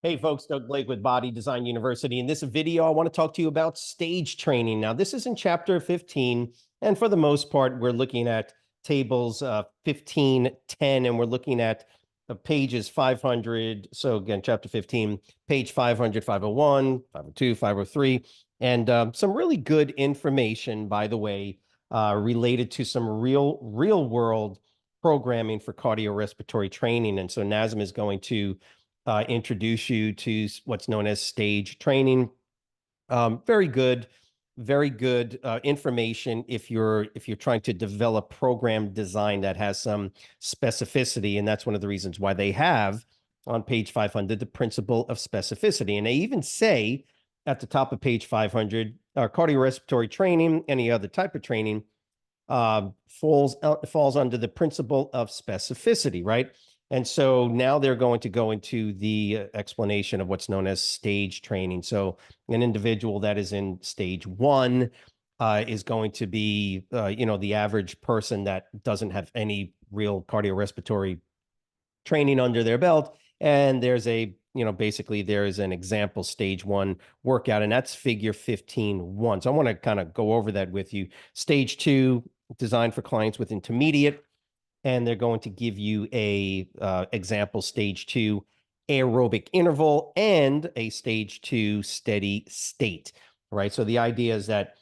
Hey folks, Doug Blake with Body Design University. In this video, I want to talk to you about stage training. Now, this is in chapter 15, and for the most part, we're looking at tables 15, 10, and we're looking at pages 500. So again, chapter 15, page 500, 501, 502, 503, and some really good information, by the way, related to some real world programming for cardiorespiratory training. And so NASM is going to introduce you to what's known as stage training. Very good, information if you're trying to develop program design that has some specificity, and that's one of the reasons why they have on page 500 the principle of specificity. And they even say at the top of page 500, cardiorespiratory training, any other type of training, falls under the principle of specificity, right? And so now they're going to go into the explanation of what's known as stage training. So an individual that is in stage one is going to be, the average person that doesn't have any real cardiorespiratory training under their belt. And there's basically there is an example stage one workout, and that's figure 15.1. So I want to kind of go over that with you. Stage two, designed for clients with intermediate, and they're going to give you a example stage two aerobic interval and a stage two steady state, right? So the idea is that,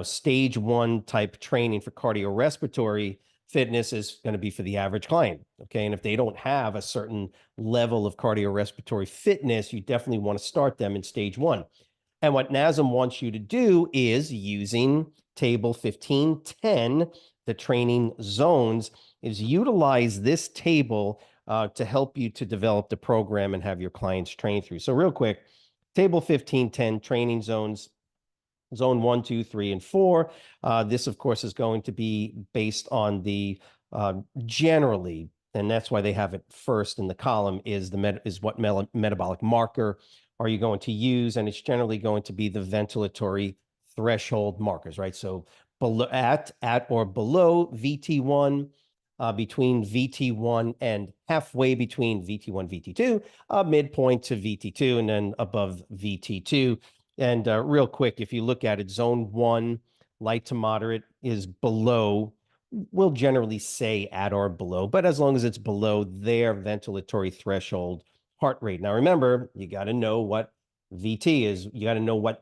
stage one type training for cardiorespiratory fitness is going to be for the average client, okay? And if they don't have a certain level of cardiorespiratory fitness, you definitely want to start them in stage one. And what NASM wants you to do is, using table 1510, the training zones, is utilize this table to help you to develop the program and have your clients train through. So real quick, table 1510, training zones, zone 1, 2, 3, and 4. This, of course, is going to be based on the generally, and that's why they have it first in the column, is what metabolic marker are you going to use? And it's generally going to be the ventilatory threshold markers, right? So below, at or below VT1, between VT1 and halfway between VT1, VT2, midpoint to VT2, and then above VT2. And real quick, if you look at it, zone 1, light to moderate, is below. We'll generally say at or below, but as long as it's below their ventilatory threshold heart rate. Now, remember, you got to know what VT is. You got to know what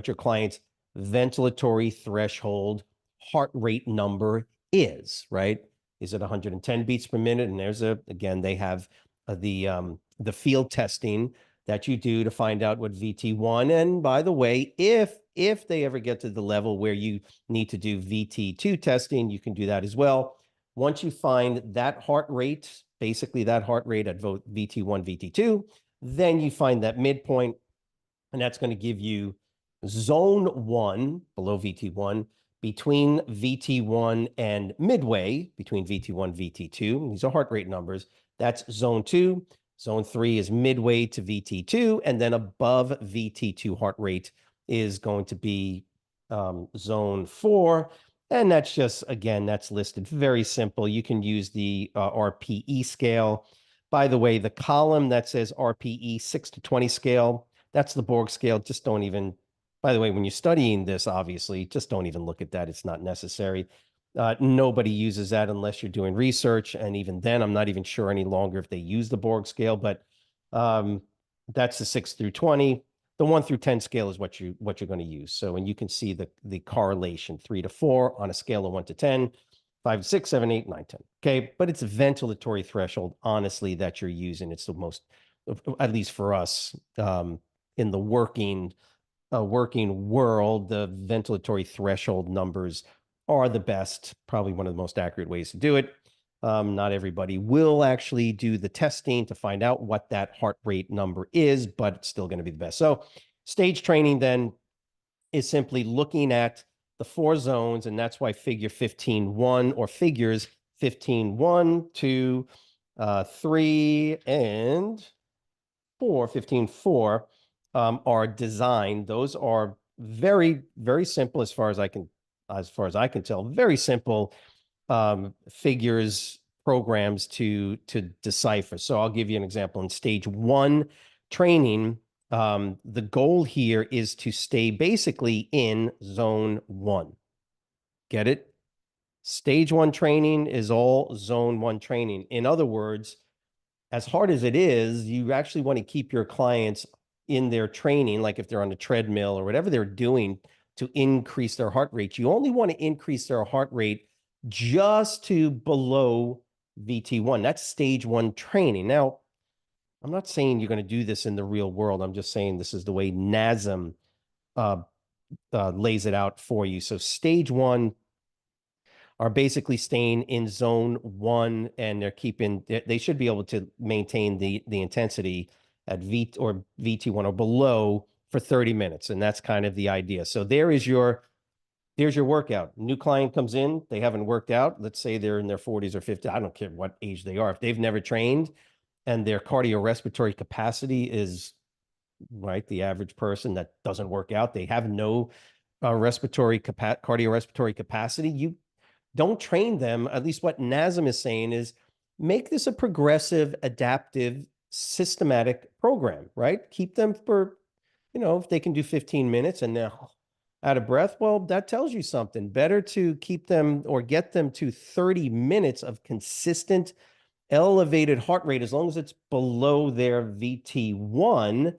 your client's ventilatory threshold heart rate number is, right? Is it 110 beats per minute? And again, they have the field testing that you do to find out what VT1. And by the way, if they ever get to the level where you need to do VT2 testing, you can do that as well. Once you find that heart rate, basically that heart rate at VT1, VT2, then you find that midpoint, and that's going to give you zone 1 below VT1, between VT1 and midway between VT1, VT2. These are heart rate numbers. That's zone 2. Zone 3 is midway to VT2, and then above VT2 heart rate is going to be zone 4. And that's just, again, that's listed very simple. You can use the RPE scale. By the way, the column that says RPE 6 to 20 scale, that's the Borg scale. Just don't even, by the way, when you're studying this, obviously, just don't even look at that. It's not necessary. Nobody uses that unless you're doing research. And even then, I'm not even sure any longer if they use the Borg scale, but that's the 6 through 20. The 1 through 10 scale is what you're going to use. So, and you can see the correlation 3 to 4 on a scale of 1 to 10, 5 to 6, 7, 8, 9, 10. Okay. But it's a ventilatory threshold, honestly, that you're using. It's the most, at least for us, in the working world, the ventilatory threshold numbers are the best, probably one of the most accurate ways to do it. Not everybody will actually do the testing to find out what that heart rate number is, but it's still going to be the best. So stage training then is simply looking at the 4 zones, and that's why figure 15.1 or figures 15.1, 2, 3, and 4, 15.4 are designed. Those are very, very simple as far as I can tell, very simple figures programs to decipher. So I'll give you an example. In stage 1, training, the goal here is to stay basically in zone 1. Get it? Stage 1 training is all zone 1 training. In other words, as hard as it is, you actually want to keep your clients in their training, like if they're on the treadmill or whatever they're doing to increase their heart rate. You only want to increase their heart rate just to below VT1. That's stage 1 training. Now, I'm not saying you're going to do this in the real world. I'm just saying this is the way NASM lays it out for you. So stage 1 are basically staying in zone 1, and they should be able to maintain the intensity at VT1 or below for 30 minutes. And that's kind of the idea. So there's your workout. New client comes in, they haven't worked out. Let's say they're in their 40s or 50s. I don't care what age they are. If they've never trained and their cardiorespiratory capacity is right, the average person that doesn't work out, they have no cardiorespiratory capacity. You don't train them. At least what NASM is saying is make this a progressive, adaptive, systematic program, right? Keep them for, if they can do 15 minutes and they're out of breath, well, that tells you something. Better to keep them or get them to 30 minutes of consistent elevated heart rate. As long as it's below their VT1,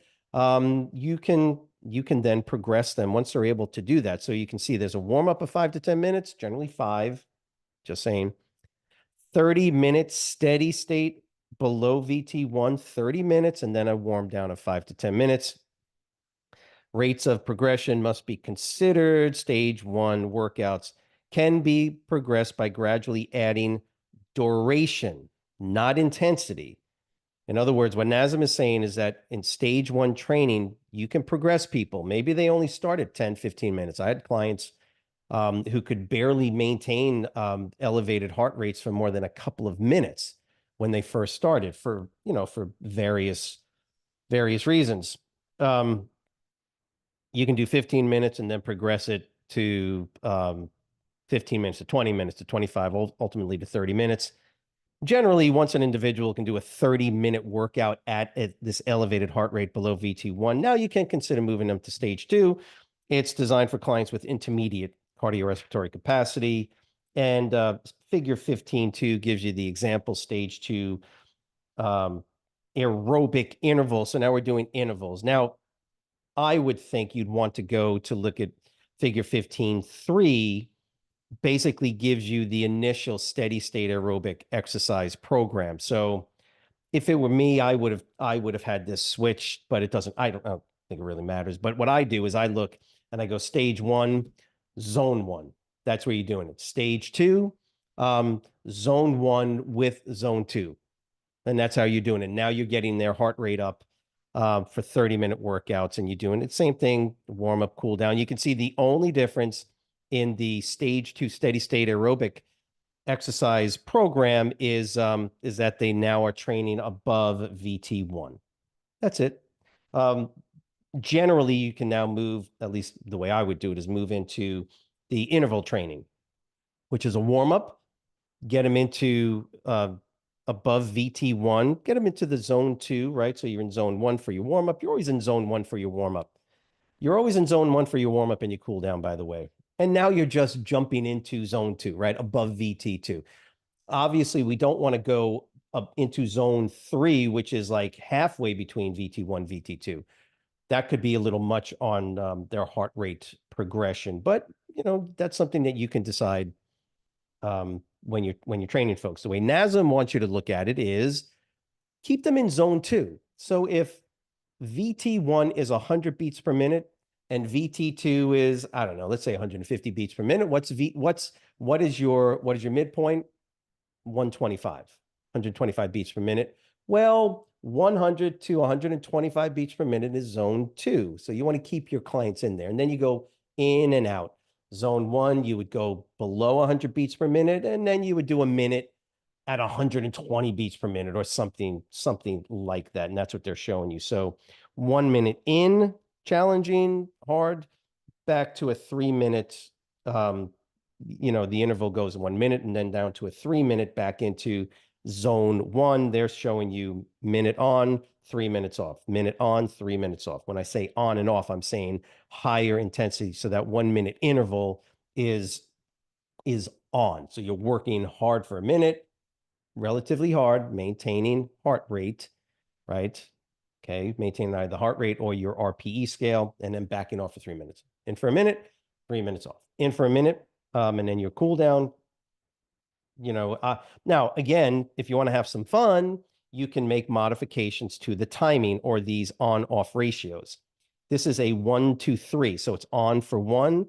you can then progress them once they're able to do that. So you can see there's a warm up of 5 to 10 minutes, generally 5, just saying. 30 minutes steady state below VT1, 30 minutes, and then a warm down of 5 to 10 minutes. Rates of progression must be considered. Stage 1 workouts can be progressed by gradually adding duration, not intensity. In other words, what NASM is saying is that in stage 1 training, you can progress people. Maybe they only start at 10, 15 minutes. I had clients who could barely maintain elevated heart rates for more than a couple of minutes when they first started for various reasons. You can do 15 minutes and then progress it to 15 minutes to 20 minutes to 25, ultimately to 30 minutes. Generally, once an individual can do a 30-minute workout at this elevated heart rate below VT1, now you can consider moving them to stage 2. It's designed for clients with intermediate cardiorespiratory capacity. And figure 15.2 gives you the example stage 2 aerobic interval. So now we're doing intervals. Now, I would think you'd want to go to look at figure 15.3, basically gives you the initial steady state aerobic exercise program. So if it were me, I would have had this switched, but it doesn't, I don't think it really matters. But what I do is I look and I go stage 1, zone 1. That's where you're doing it. Stage 2, zone 1 with zone 2. And that's how you're doing it. Now you're getting their heart rate up for 30-minute workouts, and you're doing it. Same thing, warm up, cool down. You can see the only difference in the stage 2 steady state aerobic exercise program is that they now are training above VT1. That's it. Generally, you can now move, at least the way I would do it, is move into the interval training, which is a warm up, get them into above VT1, get them into the zone 2, right? So you're in zone 1 for your warm up. You're always in zone 1 for your warm up. You're always in zone 1 for your warm up and your cool down, by the way. And now you're just jumping into zone 2, right? Above VT2. Obviously, we don't want to go up into zone 3, which is like halfway between VT1, VT2. That could be a little much on their heart rate progression, but that's something that you can decide when you're training folks. The way NASM wants you to look at it is keep them in zone 2. So if VT1 is 100 beats per minute and VT2 is, I don't know, let's say 150 beats per minute. What is your midpoint? 125 beats per minute. Well, 100 to 125 beats per minute is zone 2. So you want to keep your clients in there. And then you go in and out. Zone 1, you would go below 100 beats per minute, and then you would do a minute at 120 beats per minute or something like that. And that's what they're showing you. So 1 minute in, challenging, hard, back to a 3-minute, the interval goes 1 minute and then down to a 3-minute back into zone 1. They're showing you minute on, 3 minutes off, minute on, 3 minutes off. When I say on and off, I'm saying higher intensity. So that 1 minute interval is on. So you're working hard for a minute, relatively hard, maintaining heart rate, right? Okay, maintaining either the heart rate or your RPE scale, and then backing off for 3 minutes. In for a minute, 3 minutes off. In for a minute, and then your cool down. Now again, if you want to have some fun, you can make modifications to the timing or these on-off ratios. This is a 1, 2, 3, so it's on for 1,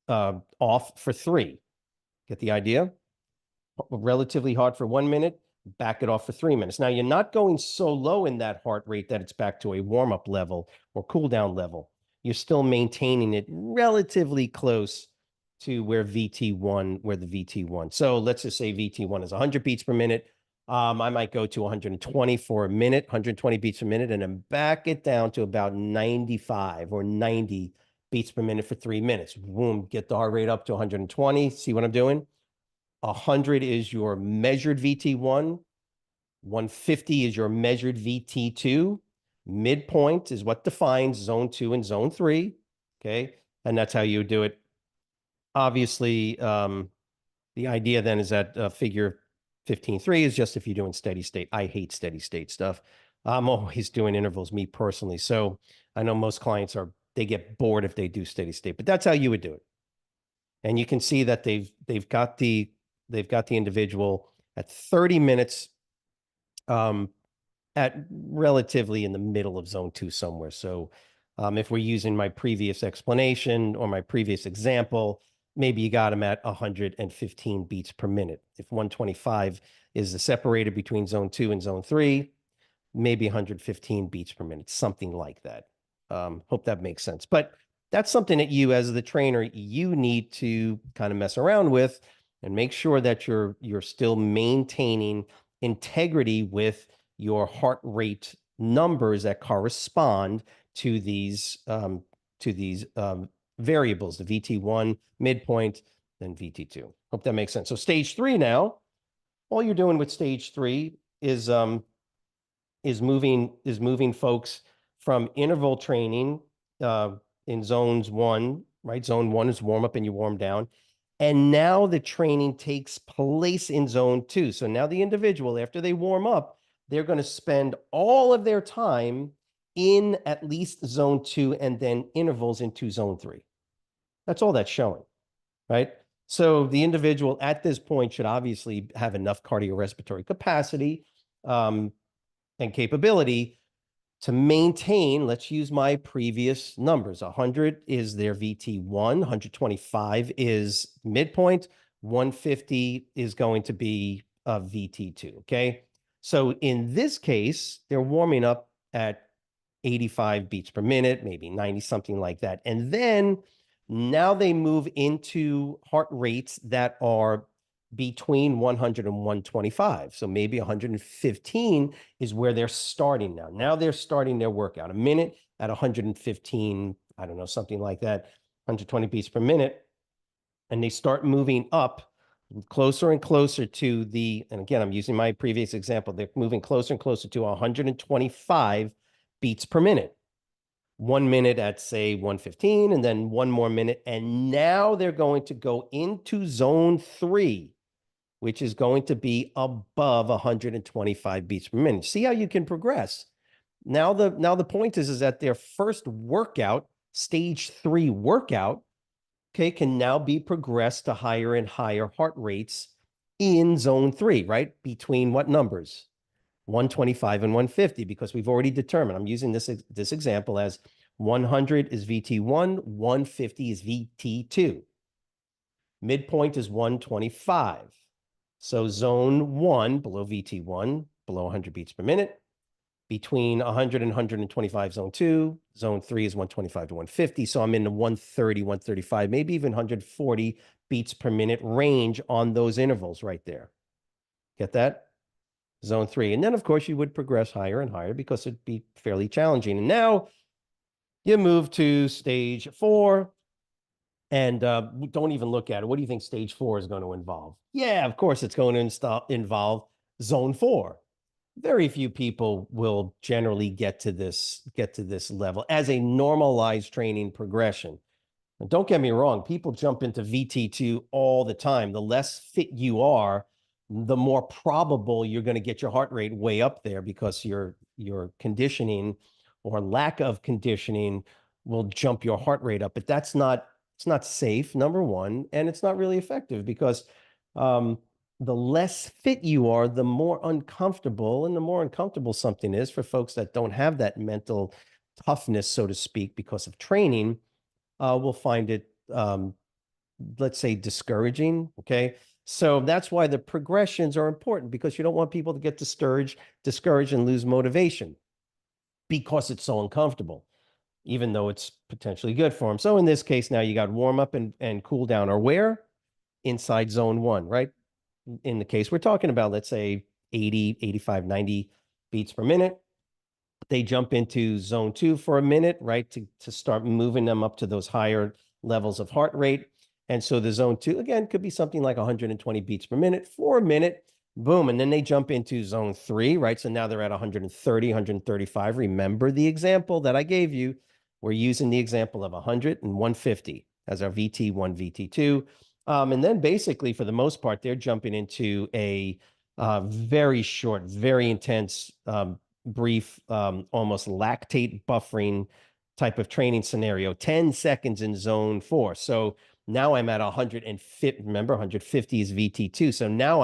off for 3. Get the idea? Relatively hard for 1 minute, back it off for 3 minutes. Now, you're not going so low in that heart rate that it's back to a warm-up level or cool down level. You're still maintaining it relatively close to where the VT1. So let's just say VT1 is 100 beats per minute. I might go to 120 for a minute, 120 beats per minute, and then back it down to about 95 or 90 beats per minute for 3 minutes. Boom, get the heart rate up to 120. See what I'm doing? 100 is your measured VT1. 150 is your measured VT2. Midpoint is what defines zone 2 and zone 3. Okay. And that's how you do it. Obviously, the idea then is that figure 15.3 is just if you're doing steady state. I hate steady state stuff. I'm always doing intervals, me personally. So I know most clients they get bored if they do steady state, but that's how you would do it. And you can see that they've got the individual at 30 minutes, at relatively in the middle of zone 2 somewhere. So if we're using my previous explanation or my previous example, maybe you got them at 115 beats per minute. If 125 is the separator between zone 2 and zone 3, maybe 115 beats per minute, something like that. Hope that makes sense. But that's something that you, as the trainer, you need to kind of mess around with and make sure that you're still maintaining integrity with your heart rate numbers that correspond to these variables, the VT1 midpoint, then VT2. Hope that makes sense. So stage 3 now, all you're doing with stage 3 is moving folks from interval training in zones 1, right? Zone 1 is warm up and you warm down. And now the training takes place in zone 2. So now the individual, after they warm up, they're going to spend all of their time in at least zone 2 and then intervals into zone 3. That's all that's showing, right? So the individual at this point should obviously have enough cardiorespiratory capacity and capability to maintain. Let's use my previous numbers. 100 is their VT1, 125 is midpoint, 150 is going to be a VT2, okay? So in this case, they're warming up at 85 beats per minute, maybe 90, something like that. And then now they move into heart rates that are between 100 and 125. So maybe 115 is where they're starting now. Now they're starting their workout. A minute at 115, I don't know, something like that, 120 beats per minute. And they start moving up closer and closer to and again, I'm using my previous example, they're moving closer and closer to 125 beats per minute. 1 minute at, say, 115, and then one more minute. And now they're going to go into zone 3, which is going to be above 125 beats per minute. See how you can progress. Now the point is that their first workout, stage 3 workout, okay, can now be progressed to higher and higher heart rates in zone 3, right? Between what numbers? 125 and 150, because we've already determined, I'm using this example as 100 is VT1, 150 is VT2. Midpoint is 125. So zone 1, below VT1, below 100 beats per minute. Between 100 and 125, zone 2. Zone 3 is 125 to 150. So I'm in the 130, 135, maybe even 140 beats per minute range on those intervals right there. Get that? Zone 3. And then, of course, you would progress higher and higher because it'd be fairly challenging. And now you move to stage 4. And don't even look at it. What do you think stage 4 is going to involve? Yeah, of course, it's going to involve zone 4. very few people will generally get to this level as a normalized training progression. And don't get me wrong, people jump into VT2 all the time. The less fit you are, the more probable you're going to get your heart rate way up there because your conditioning or lack of conditioning will jump your heart rate up. But it's not safe, number one, and it's not really effective because um, the less fit you are, the more uncomfortable, and the more uncomfortable something is for folks that don't have that mental toughness, so to speak, because of training, will find it, let's say, discouraging. Okay. So that's why the progressions are important because you don't want people to get discouraged and lose motivation because it's so uncomfortable, even though it's potentially good for them. So in this case, now you got warm up and cool down, or where? Inside zone one, right? In the case we're talking about, let's say 80, 85, 90 beats per minute. They jump into zone two for a minute, right? To start moving them up to those higher levels of heart rate. And so the zone two, again, could be something like 120 beats per minute for a minute, boom. And then they jump into zone three, right? So now they're at 130, 135. Remember the example that I gave you. We're using the example of 100 and 150 as our VT1, VT2. And then basically, for the most part, they're jumping into a very short, very intense, brief, almost lactate buffering type of training scenario, 10 seconds in zone four. So now I'm at 150, remember 150 is VT2. So now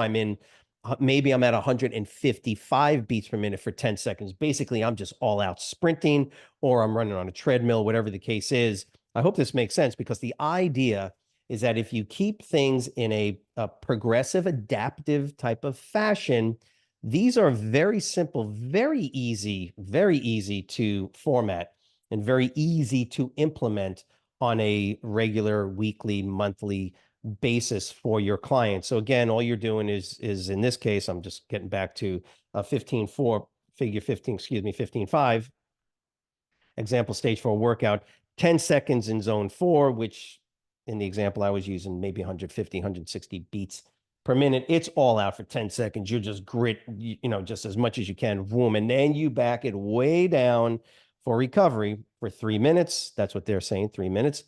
maybe I'm at 155 beats per minute for 10 seconds. Basically, I'm just all out sprinting or I'm running on a treadmill, whatever the case is. I hope this makes sense because the idea is that if you keep things in a progressive, adaptive type of fashion, these are very simple, very easy to format and very easy to implement on a regular, weekly, monthly basis for your clients. So again, all you're doing is in this case, I'm just getting back to 15.4, figure 15, excuse me, 15.5, example stage 4 workout, 10 seconds in zone 4, which in the example I was using, maybe 150, 160 beats per minute. It's all out for 10 seconds. You just grit, just as much as you can, boom, and then you back it way down for recovery for 3 minutes. That's what they're saying, 3 minutes.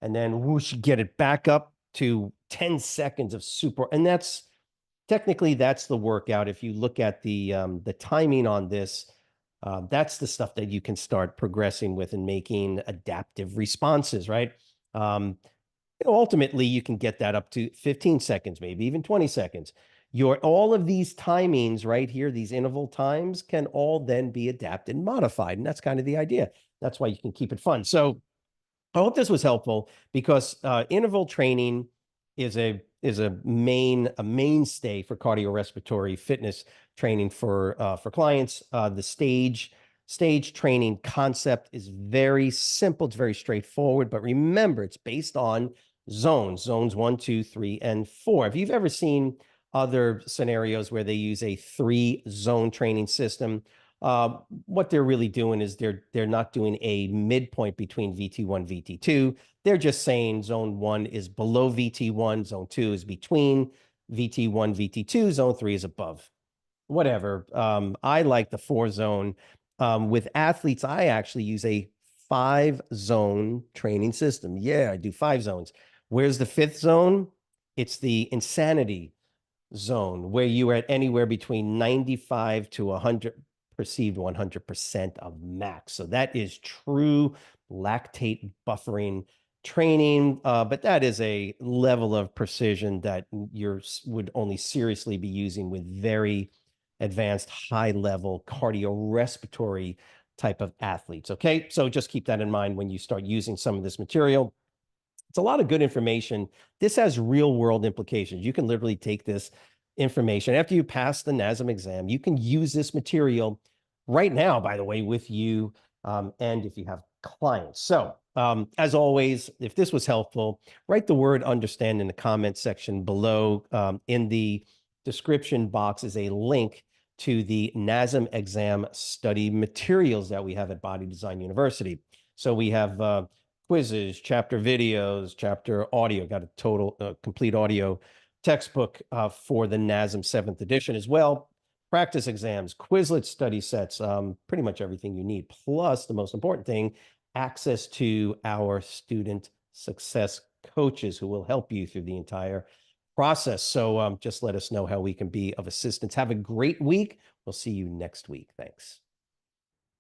And then whoosh, get it back up to 10 seconds of super. And that's technically that's the workout. If you look at the timing on this, that's the stuff that you can start progressing with and making adaptive responses, right? Ultimately, you can get that up to 15 seconds, maybe even 20 seconds. All of these timings right here, these interval times, can all then be adapted and modified. And that's kind of the idea. That's why you can keep it fun. So I hope this was helpful because interval training is a mainstay for cardiorespiratory fitness training for clients. The stage training concept is very simple. It's very straightforward. But remember, it's based on zones 1, 2, 3, and 4. If you've ever seen other scenarios where they use a 3-zone training system, what they're really doing is they're not doing a midpoint between VT1, VT2. They're just saying zone 1 is below VT1, zone 2 is between VT1, VT2, zone 3 is above. Whatever. I like the 4-zone. With athletes, I actually use a 5-zone training system. Yeah, I do 5 zones. Where's the 5th zone? It's the insanity zone where you are at anywhere between 95 to 100, perceived 100% of max. So that is true lactate buffering training, but that is a level of precision that you would only seriously be using with very advanced high level cardiorespiratory type of athletes. Okay, so just keep that in mind when you start using some of this material. It's a lot of good information. This has real world implications. You can literally take this information after you pass the NASM exam. You can use this material right now, by the way, with you and if you have clients. So as always, if this was helpful, write the word understand in the comment section below. In the description box is a link to the NASM exam study materials that we have at Body Design University. So we have quizzes, chapter videos, chapter audio, got a total complete audio textbook for the NASM 7th edition as well. practice exams, Quizlet study sets, pretty much everything you need. Plus, the most important thing, access to our student success coaches who will help you through the entire process. So just let us know how we can be of assistance. Have a great week. We'll see you next week. Thanks.